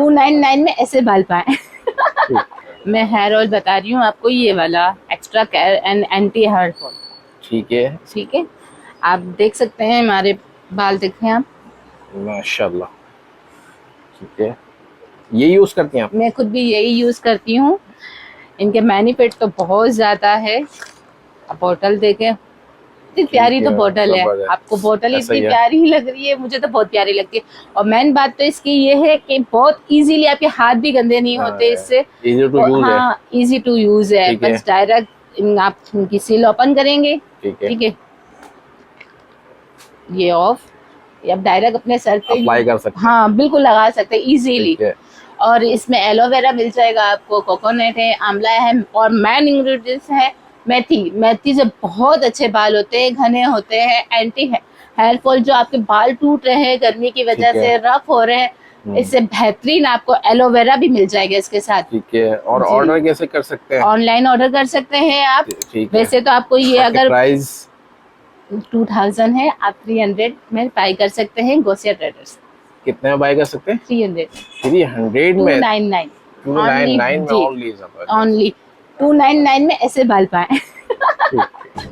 299 में ऐसे बाल पाए। मैं हेयर ऑयल बता रही हूँ आपको, ये वाला extra care and anti hair fall. ठीक है, ठीक है, आप देख सकते हैं हमारे बाल, देखें आप, माशाल्लाह। ठीक है, ये यूज करती हैं आप? मैं खुद भी यही यूज करती हूँ। इनके बेनिफिट तो बहुत ज्यादा है। आप बोतल देखें, इतनी ठीक प्यारी तो है, बोतल है। जबरदस्त। आपको बोतल ऐसा इतनी ही है। प्यारी ही लग रही है, मुझे तो बहुत प्यारी लगती है। और मेन बात तो इसकी ये है कि बहुत इजीली, आपके हाथ भी गंदे नहीं होते इससे। इजी टू यूज है। हाँ, इजी टू यूज है। ठीक है, बस डायरेक्ट आप इनकी सील ओपन करेंगे। ठीक है, ठीक है, ये ऑफ, ये आप डायरेक्ट अपने सर पे अप्लाई कर सकते हैं। हाँ बिल्कुल लगा सकते हैं इजीली। ठीक है, और इसमें एलोवेरा मिल जाएगा आपको, कोकोनट है, आंवला है, और मेन इंग्रेडिएंट्स है मेथी। मेथी से बहुत अच्छे बाल होते हैं, घने होते हैं, एंटी हेयर फॉल, जो आपके बाल टूट रहे हैं गर्मी की वजह ठीक है। से, रफ हो रहे हैं, इससे बेहतरीन आपको एलोवेरा भी मिल जाएगा इसके साथ। ठीक है, और जी, ऑर्डर कैसे कर सकते हैं? ऑनलाइन ऑर्डर कर सकते हैं आप। ठीक है। वैसे तो आपको ये आपके अगर प्राइस 2000 है, आप 300 में बाई कर सकते हैं गोसिया ट्रेडर्स। कितने में बाय कर सकते हैं? 300, 300 में? 299 ओनली। 299 में जी, ओनली? ओनली 299 में ऐसे बाल पाए।